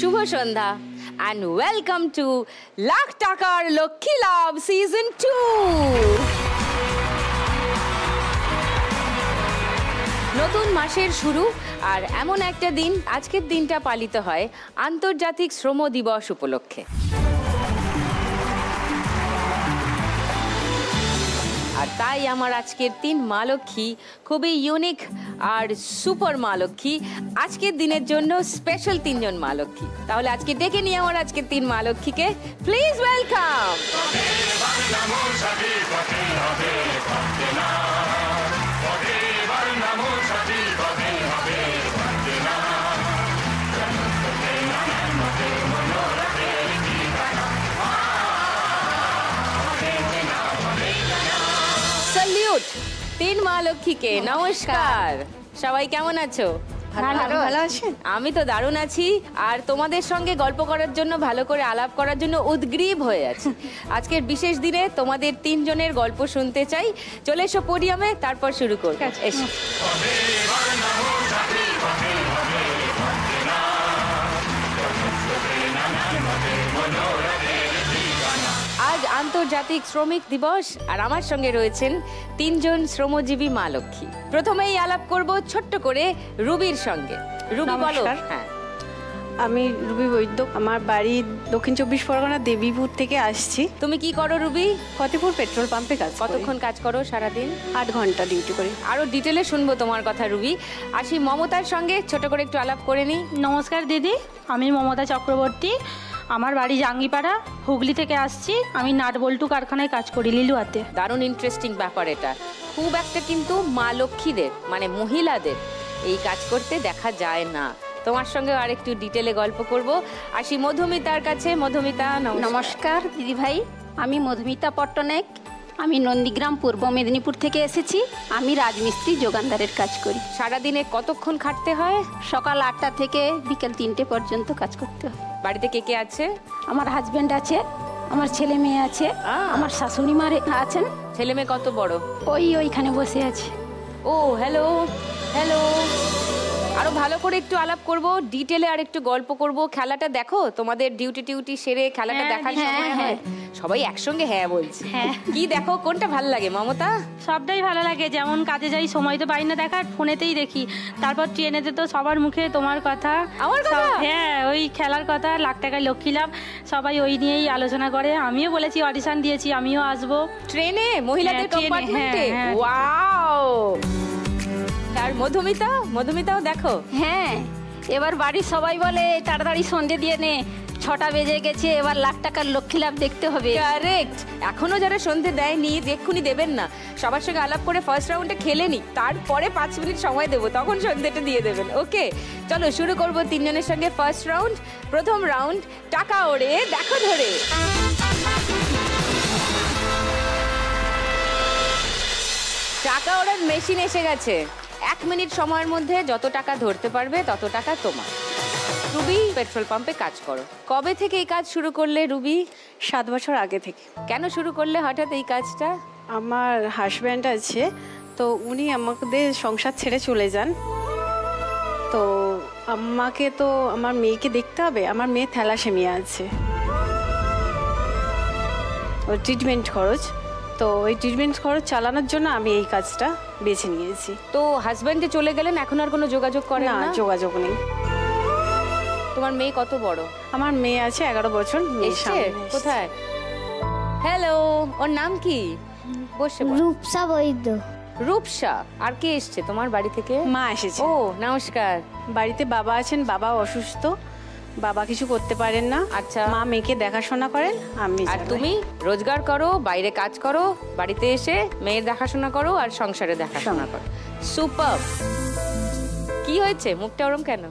Shubho Sandhya and welcome to lakh টাকার লক্ষ্মী লাভ season 2। নতুন মাসের শুরু আর এমন একটা দিন, আজকের দিনটা পালিত হয় আন্তর্জাতিক শ্রম দিবস উপলক্ষে। আর তাই আমার আজকের 3 মা লক্ষ্মী খুবই ইউনিক আর সুপার মা লক্ষ্মী, আজকের দিনের জন্য স্পেশাল 3 জন মা লক্ষ্মী। তাহলে আজকে ডেকে নিয়ে আমার আজকের 3 মা লক্ষ্মীকে প্লিজ ওয়েলকাম। স্যালিউট 3 মা লক্ষ্মীকে। নমস্কার, সবাই কেমন আছো? ভালো আছেন? আমি তো দারুণ আছি, আর তোমাদের সঙ্গে গল্প করার জন্য, ভালো করে আলাপ করার জন্য উদ্গ্রীব হয়ে আছি। আজকের বিশেষ দিনে তোমাদের 3 জনের গল্প শুনতে চাই। চলে এসো পোডিয়ামে, তারপর শুরু করব। এসো। আজ আন্তর্জাতিক শ্রমিক দিবস, আর আমার সঙ্গে রয়েছেন 3 জন শ্রমজীবী মা লক্ষ্মী। প্রথমেই আলাপ করব ছোট্ট করে রুবির সঙ্গে। রুবি বলো। হ্যাঁ, আমি রুবি বৈদ্য, আমার বাড়ি দক্ষিণ 24 পরগনা দেবীপুর থেকে আসছি। তুমি কি করো রুবি? ফতেপুর পেট্রোল পাম্পে কাজ। কতক্ষণ কাজ করো সারাদিন? 8 ঘন্টা ডিউটি করি। আরো ডিটেলে শুনবো তোমার কথা রুবি। আসি মমতার সঙ্গে, ছোট করে একটু আলাপ করে নিই। নমস্কার দিদি, আমি মমতা চক্রবর্তী। আমার বাড়ি জাঙ্গিপাড়া, হুগলি থেকে আসছি। আমি নাট বল্টু কারখানায় কাজ করি লিলুয়াতে। দারুণ ইন্টারেস্টিং ব্যাপার এটা। খুব একটা কিন্তু মা লক্ষ্মীদের, মানে মহিলাদের এই কাজ করতে দেখা যায় না। তোমার সঙ্গে আর একটু ডিটেলে গল্প করব। আসি মধুমিতার কাছে। মধুমিতা নমস্কার দিদি ভাই, আমি মধুমিতা পট্টনায়ক। আমি নন্দীগ্রাম পূর্ব মেদিনীপুর থেকে এসেছি। আমি রাজমিস্ত্রি যোগানদারের কাজ করি। সারাদিনে কতক্ষণ খাটতে হয়? সকাল 8টা থেকে বিকেল 3টে পর্যন্ত কাজ করতে হয়। বাড়িতে কে কে আছে? আমার হাজবেন্ড আছে, আমার ছেলে মেয়ে আছে, আমার শাশুড়ি মা আছেন। ছেলে মেয়ে কত বড়? ওইখানে বসে আছে। ও হ্যালো হ্যালো। আরো ভালো করে একটু আলাপ করব, ডিটেলে আর একটু গল্প করব। খেলাটা দেখো, তোমাদের ডিউটি সেরে খেলাটা দেখার সময় হয় সবাই একসঙ্গে হ্যাঁ বলছে। কি দেখো, কোনটা ভালো লাগে মমতা? সবটাই ভালো লাগে। যেমন কাজে যাই, সময় তো পাই না দেখার, ফোনেতেই দেখি। তারপর ট্রেনেতে তো সবার মুখে তোমার কথা, আমার কথা। হ্যাঁ, ওই খেলার কথা, লাখ টাকায় লক্ষ্মী লাভ, সবাই ওই নিয়েই আলোচনা করে। আমিও বলেছি, অডিশন দিয়েছি, আমিও আসবো। ট্রেনে মহিলাদের কম্পার্টমেন্টে? ওয়াও। আর মধুমিতাও দেখো। হ্যাঁ, এবার বাড়ির সবাই বলে তাড়াতাড়ি সন্ধে দিয়ে নে, 6টা বেজে গেছে, এবার লাখ টাকার লক্ষ্মী লাভ দেখতে হবে। কারেক্ট। এখনো যারা সন্ধে দেয়নি, এক্ষুনি দেবেন না, সবার সঙ্গে আলাপ করে ফার্স্ট রাউন্ডে খেলে নি, তারপরে 5 মিনিট সময় দেবো, তখন সন্ধেটা দিয়ে দেবেন। ওকে, চলো শুরু করবো 3 জনের সঙ্গে ফার্স্ট রাউন্ড। প্রথম রাউন্ড, টাকা ওড়ে দেখো ধরে। টাকা ওড়ার মেশিন এসে গেছে। 1 মিনিট সময়ের মধ্যে যত টাকা ধরতে পারবে তত টাকা তোমার। রুবি পেট্রোল পাম্পে কাজ করো। কবে থেকে এই কাজ শুরু করলে রুবি? 7 বছর আগে থেকে। কেন শুরু করলে হঠাৎ এই কাজটা? আমার হাজব্যান্ড আছে, তো উনি আমাদের সংসার ছেড়ে চলে যান। তো আমাকে তো আমার মেয়েকে দেখতে হবে। আমার মেয়ে থ্যালাসেমিয়া আছে, ওর ট্রিটমেন্ট খরচ, তো ওই ট্রিটমেন্ট খরচ চালানোর জন্য আমি এই কাজটা বেছে নিয়েছি। তো হাজব্যান্ডে চলে গেলেন, এখন আর কোনো যোগাযোগ করেন না? যোগাযোগ নেই। তোমার মেয়ে কত বড়? আমার মেয়ে আছে 11 বছর। কোথায়? হ্যালো, ওর নাম কি? বসে। রূপসা বৈদ্য। রূপসা। আর কে এসছে তোমার বাড়ি থেকে? মা এসেছে। ও নমস্কার। বাড়িতে বাবা আছেন, বাবা অসুস্থ, বাবা কিছু করতে পারেন না। আচ্ছা। মা মেয়েকে দেখাশোনা করেন, আমি। আর তুমি রোজগার করো, বাইরে কাজ করো, বাড়িতে এসে মেয়ের দেখাশোনা করো আর সংসারে দেখাশোনা করো। সুপার। কি হয়েছে, মুখটা ওরম কেন?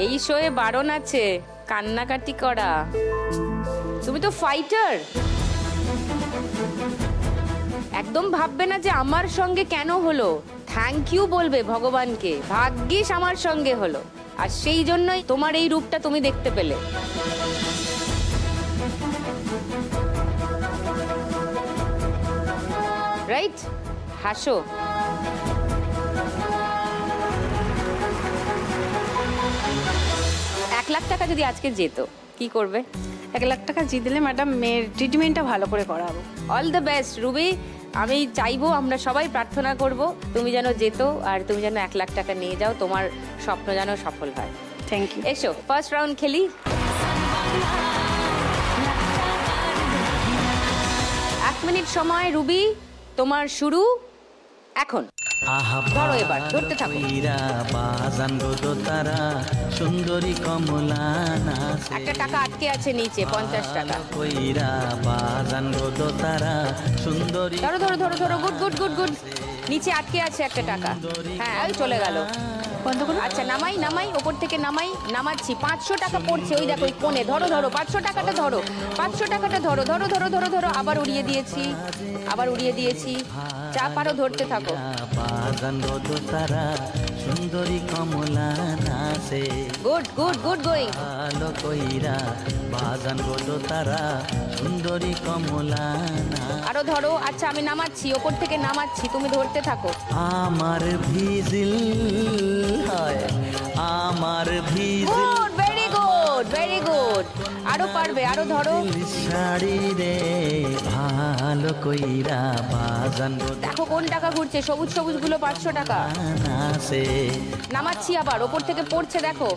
এই শোয়ে বারণ আছে কান্নাকাটি করা। তুমি তো ফাইটার। একদম ভাববে না যে আমার সঙ্গে কেন হলো, থ্যাংক ইউ বলবে ভগবানকে, ভাগ্যিস আমার সঙ্গে হলো, আর সেই জন্যই তোমার এই রূপটা তুমি দেখতে পেলে। রাইট? হাসো। 1 লাখ টাকা যদি আজকে যেত কি করবে? 1 লাখ টাকা জিতলে ম্যাডাম মেয়ের ট্রিটমেন্টটা ভালো করে করাবো। All the best Ruby. আমি চাইবো, আমরা সবাই প্রার্থনা করব তুমি যেন যেত আর তুমি যেন 1 লাখ টাকা নিয়ে যাও, তোমার স্বপ্ন যেন সফল হয়। Thank you. এসো ফার্স্ট রাউন্ড খেলি। 1 মিনিট সময় রুবি, তোমার শুরু এখন। ধরো এবার, ধরতে থাকো। সুন্দরী কমলা একটা টাকা আটকে আছে নিচে, 50 টাকা। সুন্দরী ধরো ধরো ধরো ধরো, গুড গুড গুড গুড। নিচে আটকে আছে একটা টাকা। হ্যাঁ ওই চলে গেল। বন্ধ করুন। আচ্ছা নামাই নামাই, ওপর থেকে নামাই। নামাচ্ছি। 500 টাকা পড়ছে, ওই দেখো ওই কোণে। ধরো ধরো 500 টাকাটা ধরো, 500 টাকাটা ধরো ধরো ধরো ধরো ধরো। আবার উড়িয়ে দিয়েছি, আবার উড়িয়ে দিয়েছি। যা পারো ধরতে থাকো। সুন্দরী কমলা নাচে গুড গুড গুড গোয়িং। ভালো কইরা বাজান গো তারা সুন্দরী কমলা না। আরো ধরো। আচ্ছা আমি নামাচ্ছি, ওপর থেকে নামাচ্ছি, তুমি ধরতে থাকো। আমার ভিজিল হয়, আমার vigil good, very good very good. আরো পারবে, আরো ধরো। শাড়ি রে ভালো কইরা বাজান গো দেখো কোন টাকা ঘুরছে, সবুজ সবুজ গুলো 500 টাকা। নাচে নামাচ্ছি আবার, ওপর থেকে পড়ছে দেখো।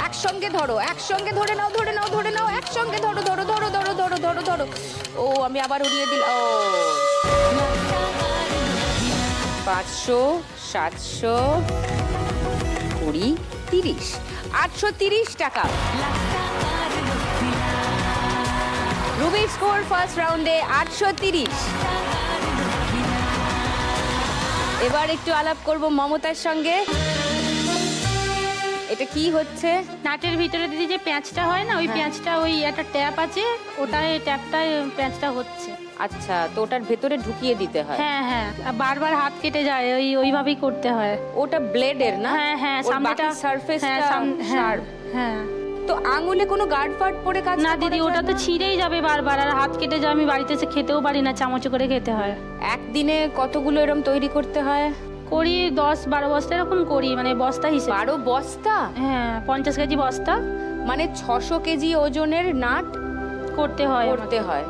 একসঙ্গে ধরো, একসঙ্গে ধরে নাও ধরে নাও ধরে নাও, একসঙ্গে ধরো ধরো ধরো ধরো ধরো ধরো ধরো। ও আমি আবার উড়িয়ে দিলাম। ও 500 700 20 30 830 টাকা। রুবি স্কোর ফার্স্ট রাউন্ডে 830। এবার একটু আলাপ করব মমতার সঙ্গে। এটা কি হচ্ছে? নাটের ভিতরে দিদি যে প্যাঁচটা হয় না, ওই প্যাঁচটা, ওই একটা ট্যাপ আছে, ওটায় ট্যাপটায় প্যাঁচটা হচ্ছে। আচ্ছা তো ওটার ভেতরে ঢুকিয়ে দিতে হয়। হ্যাঁ হ্যাঁ, আর বারবার হাত কেটে যায়, ওইভাবেই করতে হয়। ওটা ব্লেডের না? হ্যাঁ হ্যাঁ, ওর সামনেটা বাকি সারফেসটা হ্যাঁ sharp। হ্যাঁ। তো আঙুলে কোনো গার্ড ফার্ড পরে কাজ না দিদি, ওটা তো ছিঁড়েই যাবে বারবার, আর হাত কেটে যায়। আমি বাড়িতে এসে খেতেও পারি না, চামচ করে খেতে হয়। একদিনে কতগুলো এরকম তৈরি করতে হয়? করি 10-12 বস্তা এরকম করি, মানে বস্তা হিসেবে। 12 বস্তা? হ্যাঁ 50 কেজি বস্তা, মানে 600 কেজি ওজনের নাট করতে হয়। করতে হয়।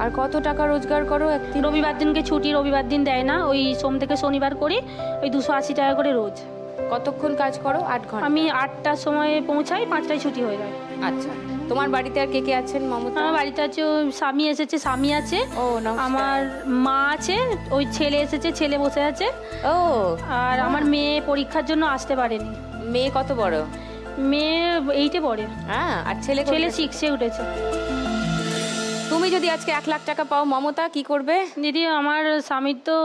আর কত টাকা রোজগার করো একদিন? রবিবার দিনকে ছুটি, রবিবার দিন দেয় না, ওই সোম থেকে শনিবার করি, ওই 280 টাকা করে রোজ। কতক্ষণ কাজ করো? 8 ঘন্টা। আমি 8টার সময় পৌঁছাই, 5টায় ছুটি হয়ে যায়। আচ্ছা তোমার বাড়িতে আর কে কে আছেন মমতা? আমার বাড়িতে আছে, ওই স্বামী এসেছে, স্বামী আছে। ও নমস্কার। আমার মা আছে, ওই ছেলে এসেছে, ছেলে বসে আছে। ও আর আমার মেয়ে পরীক্ষার জন্য আসতে পারেনি। মেয়ে কত বড়? মেয়ে 8-এ পড়ে। হ্যাঁ আর ছেলে? ছেলে 6-এ উঠেছে। তুমি যদি আজকে 1 লাখ টাকা পাও মমতা কি করবে? দিদি আমার স্বামীর তো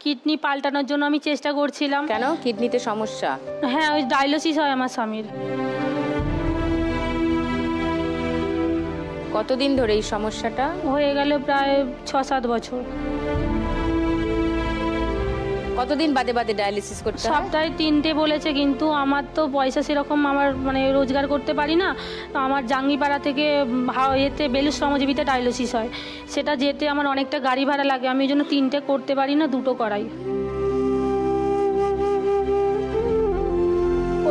কিডনি পাল্টানোর জন্য আমি চেষ্টা করছিলাম। কেন? কিডনিতে সমস্যা? হ্যাঁ ওই ডায়ালিসিস হয় আমার স্বামীর। কতদিন ধরে এই সমস্যাটা? হয়ে গেল প্রায় 6-7 বছর। কতদিন বাদে বাদে ডায়ালিসিস করতে হয়? সপ্তাহে 3টে বলেছে, কিন্তু আমার তো পয়সা সেরকম, আমার মানে রোজগার করতে পারি না। আমার জাঙ্গিপাড়া থেকে এতে বেলুর শ্রমজীবিতে ডায়ালিসিস হয়, সেটা যেতে আমার অনেকটা গাড়ি ভাড়া লাগে। আমি ওই জন্য 3টে করতে পারি না, 2টো করাই।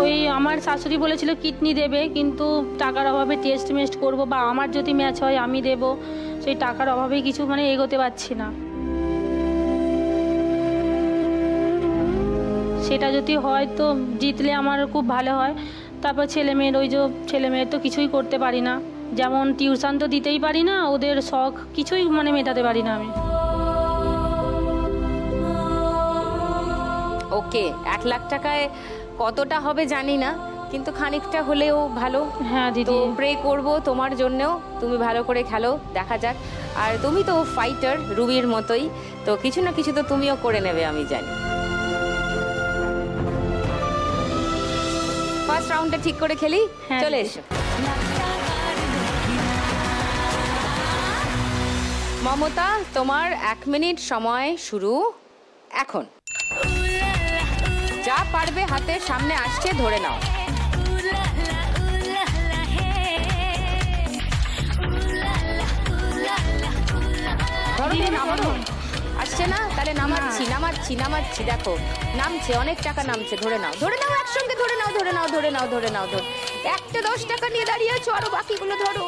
ওই আমার শাশুড়ি বলেছিল কিডনি দেবে, কিন্তু টাকার অভাবে টেস্ট মেস্ট করবো, বা আমার যদি ম্যাচ হয় আমি দেব, সেই টাকার অভাবে কিছু মানে এগোতে পারছি না। সেটা যদি হয় তো জিতলে আমার খুব ভালো হয়। তারপর ছেলে মেয়ের, ওই যে ছেলে মেয়ের তো কিছুই করতে পারি না, যেমন টিউশন তো দিতেই পারি না, ওদের শখ কিছুই মানে মেটাতে পারি না আমি। ওকে 1 লাখ টাকায় কতটা হবে জানি না, কিন্তু খানিকটা হলেও ভালো। হ্যাঁ দিদি, তো প্রে করব তোমার জন্যও, তুমি ভালো করে খেলো, দেখা যাক। আর তুমি তো ফাইটার রুবির মতোই, তো কিছু না কিছু তো তুমিও করে নেবে আমি জানি। ফার্স্ট রাউন্ডটা ঠিক করে খেলি। হ্যাঁ, চলে এসো মমতা, তোমার 1 মিনিট সময় শুরু এখন। যা পারবে হাতে সামনে আসছে ধরে নাও। ধরো, ধরো, ধরো। আচ্ছা আসছে না, তাহলে নামাচ্ছি নামাচ্ছি নামাচ্ছি, দেখো নামছে, অনেক টাকা নামছে, ধরে নাও ধরে নাও, একসঙ্গে ধরে নাও ধরে নাও ধরে নাও ধরে নাও ধরে, একটা 10 টাকা নিয়ে দাঁড়িয়ে আছো, আরো বাকিগুলো ধরো।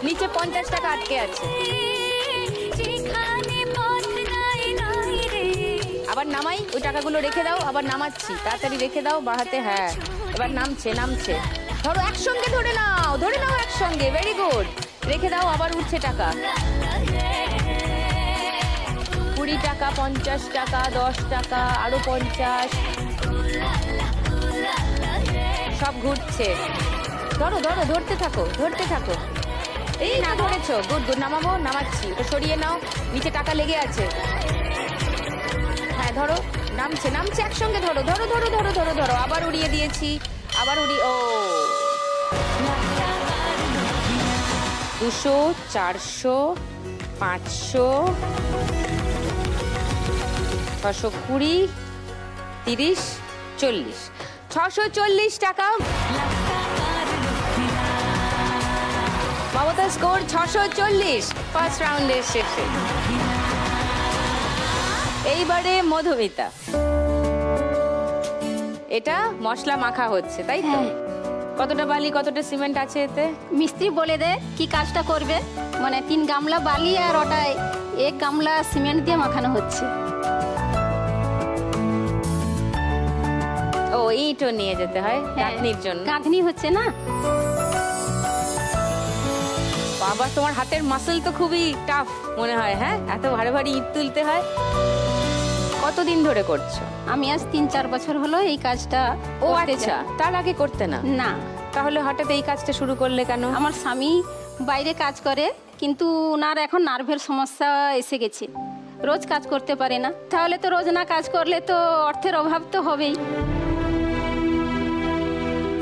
নিচে 50 টাকা আটকে আছে, আবার নামাই, ওই টাকাগুলো রেখে দাও, আবার নামাচ্ছি, তাড়াতাড়ি রেখে দাও বাহাতে। হ্যাঁ এবার নামছে নামছে, ধরো একসঙ্গে ধরে নাও একসঙ্গে, ভেরি গুড, রেখে দাও, আবার উঠছে টাকা, 20 টাকা, 50 টাকা, 10 টাকা, আরো 50, সব ঘুরছে, ধরো ধরো, ধরতে থাকো ধরতে থাকো, এই না ধরেছো, গুড গুড, নামাবো, নামাচ্ছি, তো সরিয়ে নাও, নিচে টাকা লেগে আছে, হ্যাঁ ধরো, নামছে নামছে, একসঙ্গে ধরো ধরো ধরো ধরো ধরো ধরো, আবার উড়িয়ে দিয়েছি, আবার উড়িয়ে, ও 200, 400, 500, 620, 30, 40, 640 টাকা। মমতা স্কোর 640 ফার্স্ট রাউন্ডের শেষে। এইবারে মধুমিতা, এটা মশলা মাখা হচ্ছে তাই তো? কতটা বালি কতটা সিমেন্ট আছে এতে? মিস্ত্রি বলে দে কি কাজটা করবে, মানে 3 গামলা বালি আর ওটায় 1 গামলা সিমেন্ট দিয়ে মাখানো হচ্ছে। ও ইটও নিয়ে যেতে হয় গাঁথনির জন্য? গাঁথনি হচ্ছে না বাবা, তোমার হাতের মাসল তো খুবই টাফ মনে হয়। হ্যাঁ, এত ভারী ভারী ইট তুলতে হয়। কতদিন ধরে করছো? আমি আজ 3-4 বছর হলো এই কাজটা। ও আচ্ছা, তার আগে করতে না? না। তাহলে হঠাৎ এই কাজটা শুরু করলে কেন? আমার স্বামী বাইরে কাজ করে, কিন্তু ওনার এখন নার্ভের সমস্যা এসে গেছে, রোজ কাজ করতে পারে না। তাহলে তো রোজ না কাজ করলে তো অর্থের অভাব তো হবেই।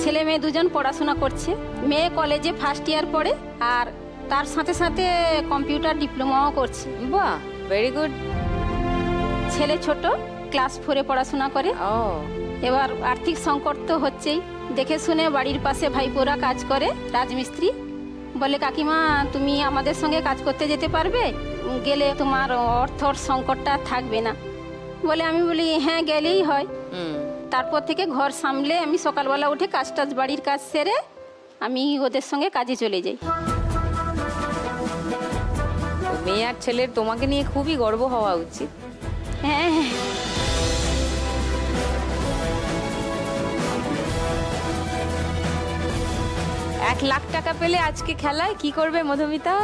ছেলে মেয়ে দুজন পড়াশোনা করছে, মেয়ে কলেজে ফার্স্ট ইয়ার পড়ে আর তার সাথে সাথে কম্পিউটার ডিপ্লোমাও করছে। বাহ, ভেরি গুড। ছেলে ছোট, ক্লাস 4-এ পড়াশোনা করে। ও, এবার আর্থিক সংকট তো হচ্ছেই। দেখে শুনে বাড়ির পাশে ভাইপোরা কাজ করে, রাজমিস্ত্রি। বলে কাকিমা তুমি আমাদের সঙ্গে কাজ করতে যেতে পারবে, গেলে তোমার অর্থর সংকটটা থাকবে না। বলে আমি বলি হ্যাঁ গেলেই হয়। তারপর থেকে ঘর সামলে আমি সকালবেলা উঠে কাজ টাজ বাড়ির কাজ সেরে আমি ওদের সঙ্গে কাজে চলে যাই। মেয়ে আর ছেলের তোমাকে নিয়ে খুবই গর্ব হওয়া উচিত। হ্যাঁ, 1 লাখ টাকা পেলে আজকে খেলায় কি করবে মধুমিতা?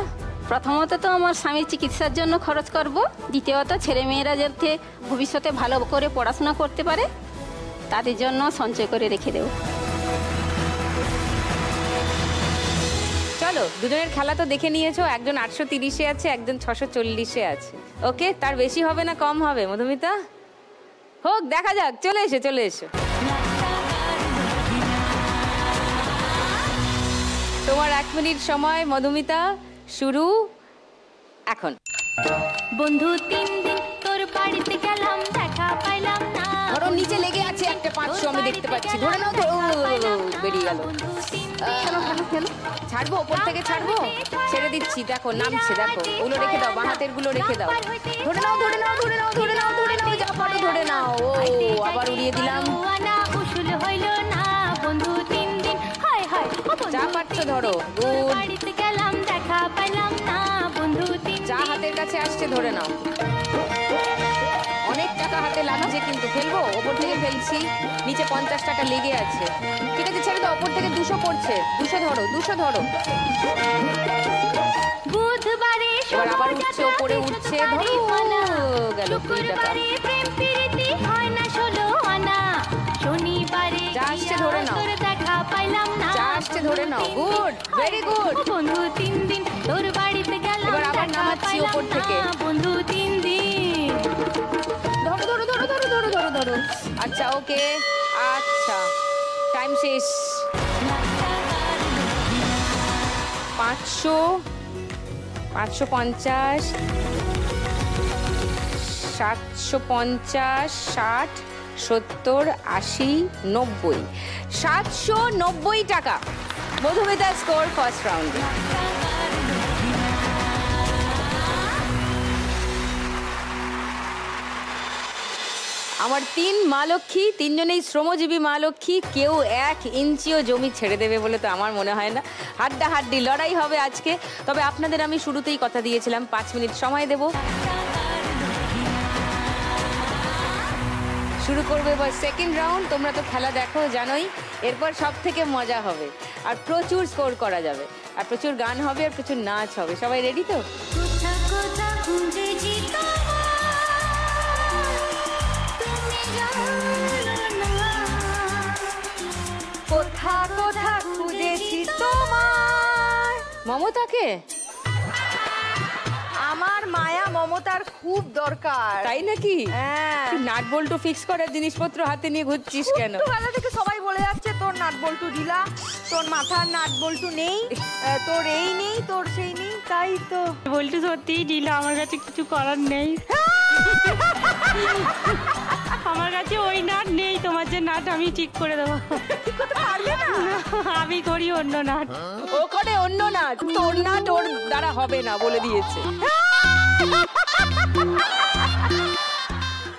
প্রথমত তো আমার স্বামীর চিকিৎসার জন্য খরচ করব, দ্বিতীয়ত ছেলে মেয়েরা যাতে ভবিষ্যতে ভালো করে পড়াশোনা করতে পারে তাদের জন্য সঞ্চয় করে রেখে দেব। চলো, দুজনের খেলা তো দেখে নিয়েছো, একজন 830-এ আছে, একজন 640-এ আছে। ওকে, তার বেশি হবে না কম হবে মধুমিতা? হোক, দেখা যাক। চলে এসো চলে এসো। তোমার 1 মিনিট সময় মধুমিতা, শুরু এখন। বন্ধু 3 দিন তোর বাড়িতে গেলাম, দেখা পাইলাম না। ধরো নিচে লেগে আছে একটা 500, আমি দেখতে পাচ্ছি। ধরে নাও, বেরিয়ে গেল। ছাড়বো, ওপর থেকে ছাড়বো, ছেড়ে দিচ্ছি। দেখো নামছে, দেখো ওগুলো রেখে দাও, বাঁ হাতের গুলো রেখে দাও। ধরে নাও ধরে নাও ধরে নাও ধরে নাও ধরে নাও, যা পারো ধরে নাও। ও আবার উড়িয়ে দিলাম। উসুল হইল না বন্ধু 3 দিন, হায় হায় যা পারছো ধরো। গুড। বাড়িতে গেলাম, দেখা পাইলাম না বন্ধু 3 যা হাতের কাছে আসছে ধরে নাও। অনেক টাকা হাতে লাগছে, কিন্তু ফেলবো? ওপর থেকে ফেলছি, নিচে 50 টাকা লেগে আছে। ঠিক আছে, ছেড়ে দাও। ওপর থেকে 200 পড়ছে, 200 ধরো, 200 ধরো। বুধবারে এবার আবার উঠছে, ওপরে উঠছে, ধরো। গেল 2 টাকা। প্রেম প্রীতি হয় না 16 আনা, শনিবারে যা আসছে ধরে নাও, দেখা পাইলাম না। যা আসছে ধরে নাও। Good, very good. বন্ধু 3 দিন তোর বাড়িতে গেলাম, এবার আবার নামাচ্ছি ওপর থেকে। বন্ধু 3 দিন। ধরো ধরো ধরো ধরো ধরো ধরো ধরো। আচ্ছা, ওকে, আচ্ছা, টাইম শেষ। 500, 550, 750, 60, 70, 80, 90, 790 টাকা। মধুমিতা স্কোর ফার্স্ট রাউন্ডে। আমার 3 মা লক্ষ্মী, 3 জনেই শ্রমজীবী মা লক্ষ্মী, কেউ 1 ইঞ্চিও জমি ছেড়ে দেবে বলে তো আমার মনে হয় না। হাড্ডাহাড্ডি লড়াই হবে আজকে। তবে আপনাদের আমি শুরুতেই কথা দিয়েছিলাম 5 মিনিট সময় দেব। শুরু করবে এবার সেকেন্ড রাউন্ড। তোমরা তো খেলা দেখো, জানোই। এরপর সব থেকে মজা হবে, আর প্রচুর স্কোর করা যাবে, আর প্রচুর গান হবে, আর প্রচুর নাচ হবে। সবাই রেডি তো? কোথা কোথা খুঁজেছি তোমার। মমতাকে? আমার মায়া মমতার খুব দরকার। তাই নাকি? হ্যাঁ। নাট বল্টু ফিক্স করার জিনিসপত্র হাতে নিয়ে ঘুরছিস কেন? ছোটবেলা থেকে সবাই বলে যাচ্ছে তোর নাট বল্টু ঢিলা, তোর মাথার নাট বল্টু নেই, তোর এই নেই, তোর সেই নেই। তাই তো বল্টু সত্যিই ঢিলা, আমার কাছে কিছু করার নেই। আমার কাছে ওই নাট নেই, তোমার যে নাট আমি ঠিক করে দেবো। আমি করি অন্য নাট। ও করে অন্য নাট, তোর নাট ওর দ্বারা হবে না বলে দিয়েছে।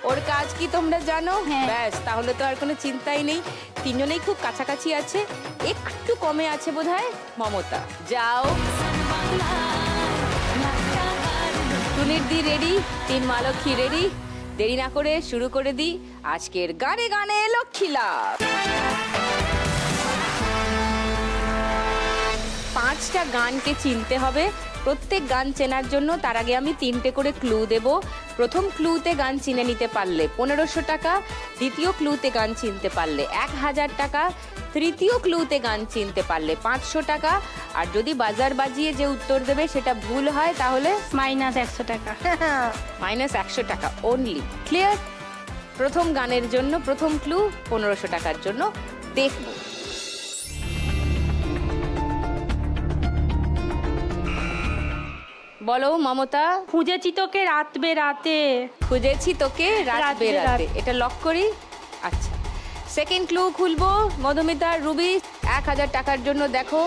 ওর কাজ কি তোমরা জানো? ব্যাস, তাহলে তো আর কোনো চিন্তাই নেই। 3 জনেই খুব কাছাকাছি আছে, একটু কমে আছে বোধহয় মমতা। যাও। টুনির দি রেডি, 3 মা লক্ষ্মী রেডি। দেরি না করে শুরু করে দিই আজকের গানে গানে লক্ষ্মী লাভ। 5টা গানকে চিনতে হবে। প্রত্যেক গান চেনার জন্য তার আগে আমি 3টে করে ক্লু দেব। প্রথম ক্লুতে গান চিনে নিতে পারলে 1500 টাকা, দ্বিতীয় ক্লুতে গান চিনতে পারলে 1000 টাকা, তৃতীয় ক্লুতে গান চিনতে পারলে 500 টাকা, আর যদি বাজার বাজিয়ে যে উত্তর দেবে সেটা ভুল হয় তাহলে -100 টাকা। -100 টাকা অনলি। ক্লিয়ার? প্রথম গানের জন্য প্রথম ক্লু 1500 টাকার জন্য দেখব। বলো মমতা। খুঁজেছি তোকে রাত বেরাতে। খুঁজেছি তোকে রাত বেরাতে, এটা লক করি। আচ্ছা, সেকেন্ড ক্লু খুলবো। মধুমিতা, রুবি, 1000 টাকার জন্য দেখো।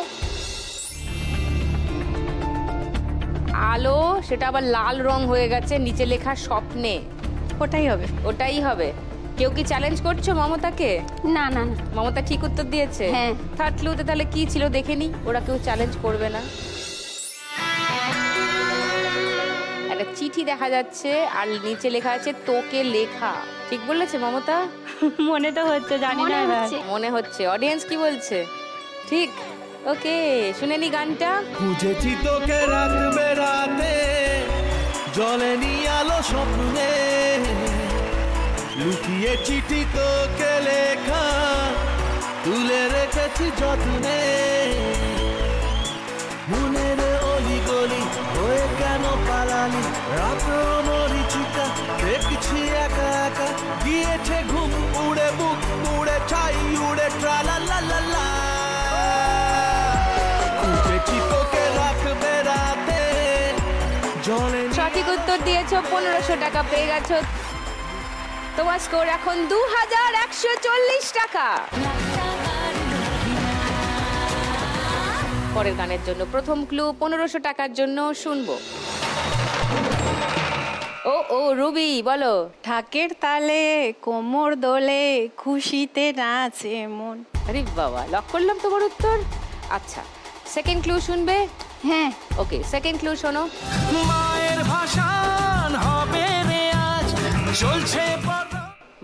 আলো, সেটা আবার লাল রং হয়ে গেছে, নিচে লেখা স্বপ্নে। ওটাই হবে। ওটাই হবে। কেউ কি চ্যালেঞ্জ করছো মমতাকে? না না না। মমতা ঠিক উত্তর দিয়েছে। হ্যাঁ। থার্ড ক্লুতে তাহলে কি ছিল দেখে নি, ওরা কেউ চ্যালেঞ্জ করবে না। একটা চিঠি দেখা যাচ্ছে আর নিচে লেখা আছে তোকে লেখা। ঠিক বলেছে মমতা? মনে তো হচ্ছে, জানি না এবার। মনে হচ্ছে। অডিয়েন্স কি বলছে? ঠিক। ওকে, শুনে নি গানটা। খুঁজেছি তোকে রাত বেরাতে, জ্বলেনি আলো স্বপ্নে, লুকিয়ে চিঠি তোকে লেখা, তুলে রেখেছি যত্নে, মনের অলি গলি হয়ে কেন পালালি, রাত মরিচিকা দেখছি একা একা, গিয়েছে ঘুম উড়ে বুক উড়ে ছাই উড়ে ট্রালা লা লা লা, খুঁজেছি তোকে রাত বেরাতে, জ্বলেনি। সঠিক উত্তর দিয়েছো, 1500 টাকা পেয়ে গেছো। তোমার স্কোর এখন 2140 টাকা। পরের গানের জন্য প্রথম ক্লু 1500 টাকার জন্য শুনবো। ও রুবি, বলো। ঢাকের তালে কোমর দোলে খুশিতে নাচে মন। আরে বাবা, লক করলাম তোমার উত্তর। আচ্ছা, সেকেন্ড ক্লু শুনবে? হ্যাঁ। ওকে, সেকেন্ড ক্লু শোনো। মায়ের ভাষান হবে রে আজ চলছে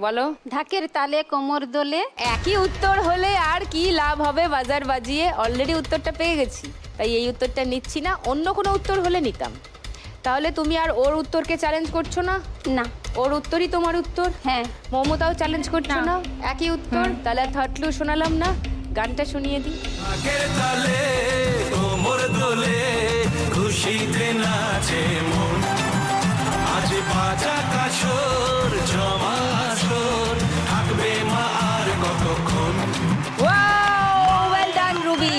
বলো। ঢাকের তালে কোমর দোলে। একই উত্তর হলে আর কি লাভ হবে বাজার বাজিয়ে? অলরেডি উত্তরটা পেয়ে গেছি, তাই এই উত্তরটা নিচ্ছি না। অন্য কোনো উত্তর হলে নিতাম। তাহলে তুমি আর ওর উত্তরকে চ্যালেঞ্জ করছো না? না। ওর উত্তরই তোমার উত্তর। হ্যাঁ। মমতাও চ্যালেঞ্জ করছো না? একই উত্তর। তাহলে থার্ড ক্লু শোনালাম না, গানটা শুনিয়ে দিই। ঢাকের তালে কোমর দোলে খুশিতে নাচে মন, আজ বাজা কাশর জমা আসর, থাকবে মা আর কতক্ষণ। Wow, well done Ruby.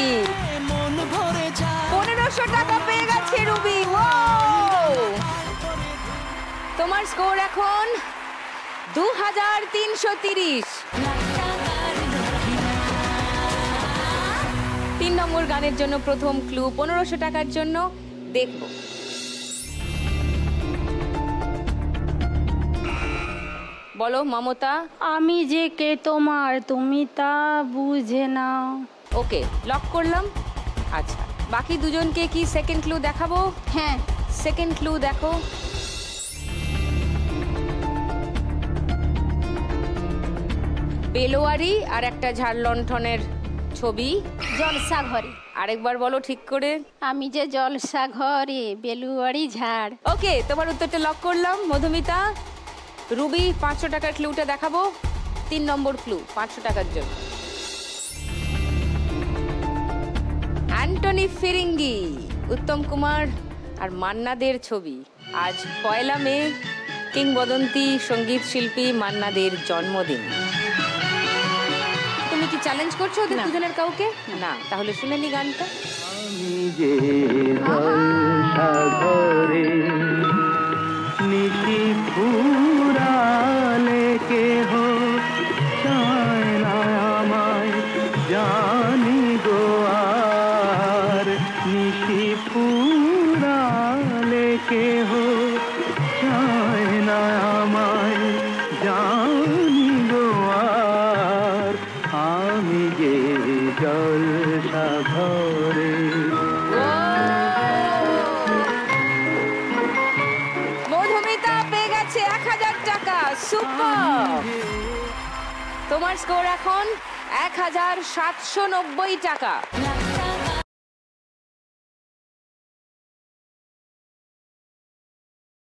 মন ভরে যায় 1500 টাকা পেয়ে গেছে রুবি। ওয়াও, তোমার স্কোর এখন 2330। 3 নম্বর গানের জন্য প্রথম ক্লু 1500 টাকার জন্য দেখব। বলো মমতা। আমি যে কে তোমার তুমি তা বুঝে নাও। ওকে, লক করলাম। আচ্ছা, বাকি দুজনকে কি সেকেন্ড ক্লু দেখাবো? হ্যাঁ। সেকেন্ড ক্লু দেখো। বেলোয়ারি আর একটা ঝাড় লণ্ঠনের ছবি। জলসা ঘরে। আরেকবার বলো ঠিক করে। আমি যে জলসা ঘরে বেলুয়ারি ঝাড়। ওকে, তোমার উত্তরটা লক করলাম মধুমিতা। রুবি, 500 টাকার ক্লুটা দেখাবো। 3 নম্বর ক্লু 500 টাকার জন্য। অ্যান্টনি ফিরিঙ্গি, উত্তম কুমার আর মান্না দের ছবি। আজ 1 মে, কিংবদন্তি সঙ্গীত শিল্পী মান্না দের জন্মদিন। তুমি কি চ্যালেঞ্জ করছো ওদের দুজনের কাউকে? না, তাহলে শুনে নি গানটা। আমি যে জলসা ঘরে নিশি ফুরালে কেহ চায় না আমায় জানি গো আর, নিশি ফুরালে কেহ চায় না আমায় জানি গো আর, আমি যে জলসা ঘরে। মধুমিতা পেয়ে গেছে 1000 টাকা। সুপার! তোমার স্কোর এখন 1790 টাকা।